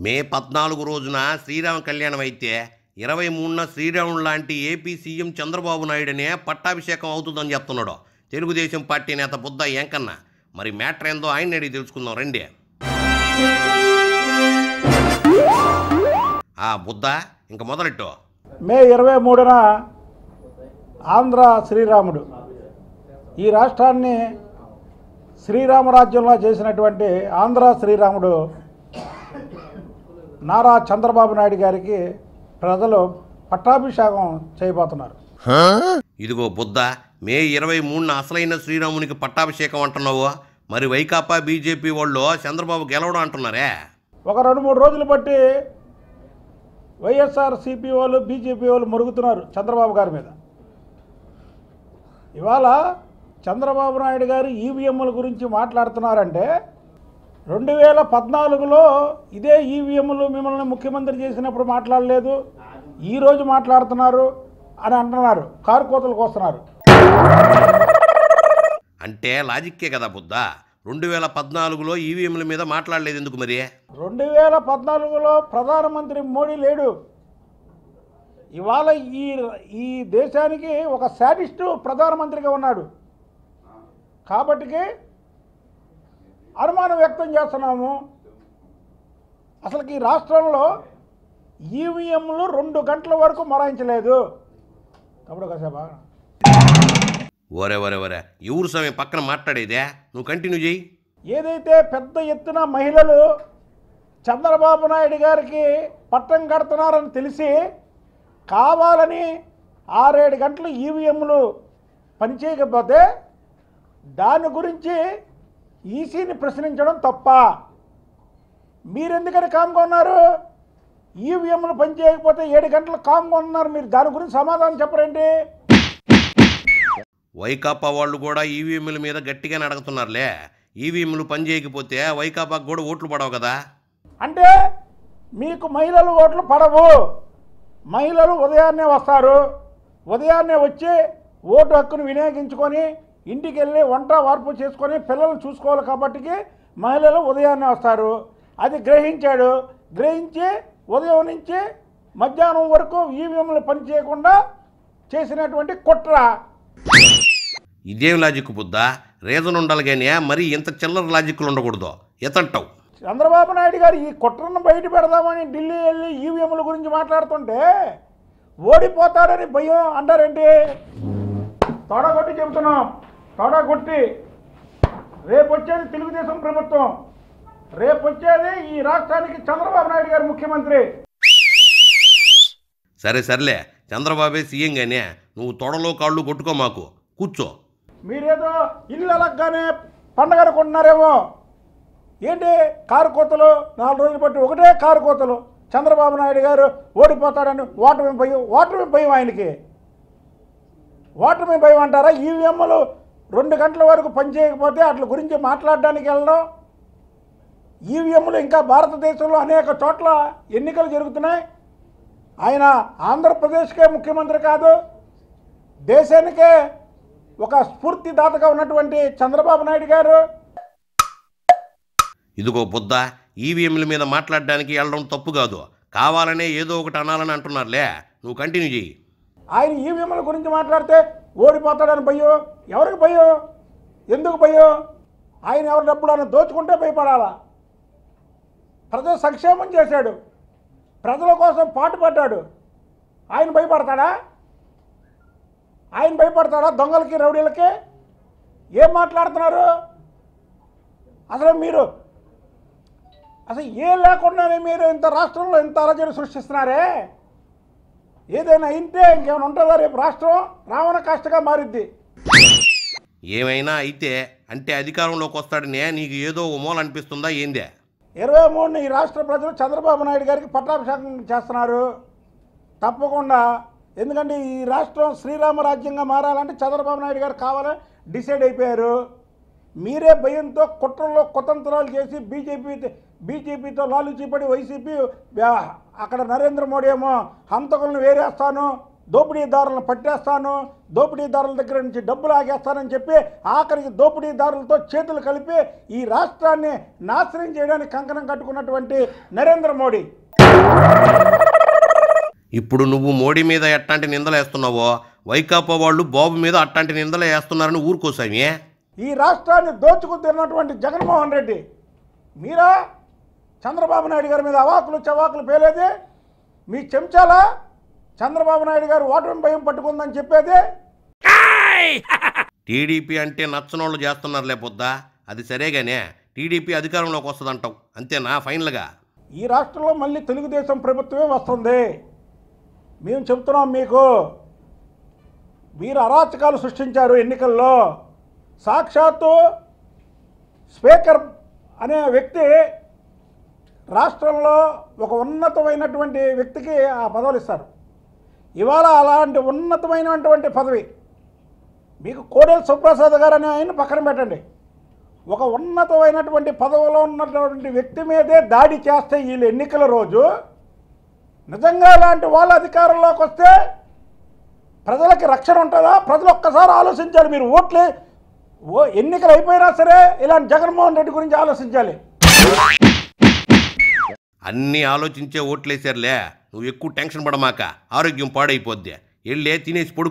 మే 14 రోజున శ్రీరామ కళ్యాణం అయితే 23న శ్రీరాముడు లాంటి ఏపీ సీఎం చంద్రబాబు నాయుడునే పట్టాభిషేకం అవుతుందని చెప్తున్నాడు తెలుగుదేశం పార్టీ నేత బుద్ధ ఏంకన్న. మరి మ్యాటర్ ఏందో ఆయన అడిగి తెలుసుకుందాం రండి. బుద్ధ ఇంక మొదలెట్టు. మే 23న ఆంధ్ర శ్రీరాముడు ఈ రాష్ట్రాన్ని శ్రీరామరాజ్యంలో చేసినటువంటి ఆంధ్ర శ్రీరాముడు నారా చంద్రబాబు నాయుడు గారికి ప్రజలు పట్టాభిషేకం చేయబోతున్నారు. ఇదిగో బుద్ధ, మే 23న అసలైన శ్రీరామునికి పట్టాభిషేకం అంటున్నావు. మరి వైకాపా బీజేపీ వాళ్ళు చంద్రబాబు గెలవడం అంటున్నారే. ఒక 2-3 రోజులు బట్టి వైఎస్ఆర్ సిపి వాళ్ళు బీజేపీ వాళ్ళు మురుగుతున్నారు చంద్రబాబు గారి మీద. ఇవాళ చంద్రబాబు నాయుడు గారు ఈవీఎంల గురించి మాట్లాడుతున్నారంటే 2014లో ఇదే ఈవీఎంలు మిమ్మల్ని ముఖ్యమంత్రి చేసినప్పుడు మాట్లాడలేదు, ఈరోజు మాట్లాడుతున్నారు అని అంటున్నారు. కారు కోతలకు వస్తున్నారు. అంటే లాజిక్కే కదా బుద్ధ. 2014లో ఈవీఎంల మీద మాట్లాడలేదు ఎందుకు మరి? 2014లో ప్రధానమంత్రి మోడీ లేడు. ఇవాళ ఈ దేశానికి ఒక శాడిస్టు ప్రధానమంత్రిగా ఉన్నాడు. కాబట్టికి అనుమానం వ్యక్తం చేస్తున్నాము. అసలుకి ఈ రాష్ట్రంలో ఈవీఎంలు 2 గంటల వరకు మొరాయించలేదు. తప్పుడు కాసేపా ఒరే ఎవరు సమయం పక్కన మాట్లాడేదే, నువ్వు కంటిన్యూ చేయి. ఏదైతే పెద్ద ఎత్తున మహిళలు చంద్రబాబు నాయుడు గారికి పట్టం కడుతున్నారని తెలిసి కావాలని 6-7 గంటలు ఈవీఎంలు పనిచేయకపోతే దాని గురించి ఈసీని ప్రశ్నించడం తప్ప? మీరెందుకని కామ్గా ఉన్నారు? ఈవీఎంలు పనిచేయకపోతే 7 గంటలు కామ్గా ఉన్నారు, మీరు దాని గురించి సమాధానం చెప్పరండి. వైకాపా వాళ్ళు కూడా ఈవీఎంల మీద గట్టిగానే అడుగుతున్నారులే. ఈవీఎంలు పనిచేయకపోతే వైకాపాకు కూడా ఓట్లు పడవు కదా. అంటే మీకు మహిళలు ఓట్లు పడవు. మహిళలు ఉదయాన్నే వస్తారు, ఉదయాన్నే వచ్చి ఓటు హక్కును వినియోగించుకొని ఇంటికి వెళ్ళి వంట వార్పు చేసుకొని పిల్లలను చూసుకోవాలి. కాబట్టి మహిళలు ఉదయాన్నే వస్తారు. అది గ్రహించి ఉదయం నుంచి మధ్యాహ్నం వరకు ఈవీఎంలు పనిచేయకుండా చేసినటువంటి కుట్ర. ఇదేం లాజిక్ బుద్ధ? రీజన్ ఉండాలి కానీ మరి ఇంత చిల్లర లాజిక్లు ఉండకూడదు. ఎతంటావు? చంద్రబాబు నాయుడు గారు ఈ కుట్రను బయట పెడదామని ఢిల్లీ వెళ్ళి ఈవీఎంల గురించి మాట్లాడుతుంటే ఓడిపోతాడని భయం అంటారేంటి? తొడగొట్టి చెబుతున్నాం, తొడగొట్టి. రేపు వచ్చేది తెలుగుదేశం ప్రభుత్వం, రేపు వచ్చేది ఈ రాష్ట్రానికి చంద్రబాబు నాయుడు గారు ముఖ్యమంత్రి. సర్లే, చంద్రబాబే సీఎం గానే నువ్వు తొడలో కాళ్ళు కొట్టుకో, మాకు కూర్చో. మీరేదో ఇల్లు అలగ్గానే పండగ అనుకుంటున్నారేమో. ఏంటి కారు కోతలు? 4 రోజులు బట్టి ఒకటే కారు కోతలు. చంద్రబాబు నాయుడు గారు ఓడిపోతాడని ఓటమి భయం ఆయనకి. ఓటమి భయం అంటారా? ఈవీఎంలు 2 గంటల వరకు పనిచేయకపోతే అట్ల గురించి మాట్లాడడానికి వెళ్ళడం. ఈవీఎంలు ఇంకా భారతదేశంలో అనేక చోట్ల ఎన్నికలు జరుగుతున్నాయి. ఆయన ఆంధ్రప్రదేశ్కే ముఖ్యమంత్రి కాదు, దేశానికే ఒక స్ఫూర్తిదాతగా ఉన్నటువంటి చంద్రబాబు నాయుడు గారు. ఇదిగో బుద్ధ, ఈవీఎంల మీద మాట్లాడడానికి వెళ్ళడం తప్పు కాదు, కావాలనే ఏదో ఒకటి అనాలని అంటున్నారులే. నువ్వు కంటిన్యూ చేయి. ఆయన ఈవీఎంల గురించి మాట్లాడితే ఓడిపోతాడని భయం. ఎవరికి భయం? ఎందుకు భయం? ఆయన ఎవరి డబ్బులను దోచుకుంటే భయపడాలా? ప్రజల సంక్షేమం చేశాడు, ప్రజల కోసం పాటుపడ్డాడు. ఆయన భయపడతాడా? దొంగలకి రౌడీలకి? ఏం మాట్లాడుతున్నారు అసలు ఏం లేకుండానే మీరు ఇంత రాష్ట్రంలో ఇంత అలజడి సృష్టిస్తున్నారే. ఏదైనా అయితే ఇంకేమైనా ఉంటుందా? రేపు రాష్ట్రం రావణ కాష్టగా మారిద్ది. ఏమైనా అయితే అంటే అధికారంలోకి వస్తాడనే నీకు ఏదో మూల అనిపిస్తుందా ఏందే? 23ని ఈ రాష్ట్ర ప్రజలు చంద్రబాబు నాయుడు గారికి పట్టాభిషేకం చేస్తున్నారు తప్పకుండా. ఎందుకంటే ఈ రాష్ట్రం శ్రీరామరాజ్యంగా మారాలంటే చంద్రబాబు నాయుడు గారు కావాలని డిసైడ్ అయిపోయారు. మీరే భయంతో కుట్రల్లో కుతంత్రాలు చేసి బీజేపీతో లాలుచీపడి వైసీపీ అక్కడ నరేంద్ర మోడీ ఏమో హంతకులను వేరేస్తాను, దోపిడీదారులను పట్టేస్తాను, దోపిడీదారుల దగ్గర నుంచి డబ్బులు ఆగేస్తానని చెప్పి ఆఖరికి దోపిడీదారులతో చేతులు కలిపి ఈ రాష్ట్రాన్ని నాశనం చేయడానికి కంకణం కట్టుకున్నటువంటి నరేంద్ర మోడీ. ఇప్పుడు నువ్వు మోడీ మీద ఎట్లాంటి నిందలు వేస్తున్నావో వైకాపా వాళ్ళు బాబు మీద అట్లాంటి నిందలు వేస్తున్నారని ఊరుకోసామి. ఈ రాష్ట్రాన్ని దోచుకు తిన్నటువంటి జగన్మోహన్ రెడ్డి మీరా చంద్రబాబు నాయుడు గారి మీద అవాకులు చవాకులు పేలేది? మీ చెంచాలా చంద్రబాబు నాయుడు గారు ఓటమి భయం పట్టుకుందని చెప్పేది? టీడీపీ అంటే నచ్చనోళ్ళు చేస్తున్నారు లేకపోద్దా, అది సరేగానే టీడీపీ అధికారంలోకి వస్తుందంటావు అంతేనా ఫైనల్గా? ఈ రాష్ట్రంలో మళ్ళీ తెలుగుదేశం ప్రభుత్వమే వస్తుంది. మేము చెప్తున్నాం మీకు, మీరు అరాచకాలు సృష్టించారు ఎన్నికల్లో. సాక్షాత్తు స్పీకర్ అనే వ్యక్తి రాష్ట్రంలో ఒక ఉన్నతమైనటువంటి వ్యక్తికి ఆ పదవులు ఇస్తారు. ఇవాళ అలాంటి ఉన్నతమైనటువంటి పదవి మీకు కోడెల సుప్రసాద్ గారు అనే ఆయన పక్కన పెట్టండి. ఒక ఉన్నతమైనటువంటి పదవిలో ఉన్నటువంటి వ్యక్తి మీదే దాడి చేస్తే వీళ్ళు ఎన్నికల రోజు నిజంగా అలాంటి వాళ్ళ అధికారంలోకి వస్తే ప్రజలకి రక్షణ ఉంటుందా? ప్రజలు ఒక్కసారి ఆలోచించాలి. మీరు ఎన్నికలు అయిపోయినా సరే ఇలాంటి జగన్మోహన్ రెడ్డి గురించి ఆలోచించాలి. అన్నీ ఆలోచించే ఓట్లేసారులే, నువ్వు ఎక్కువ టెన్షన్ పడమాక, ఆరోగ్యం పాడైపోద్ది. వెళ్ళే తినేసి పడు.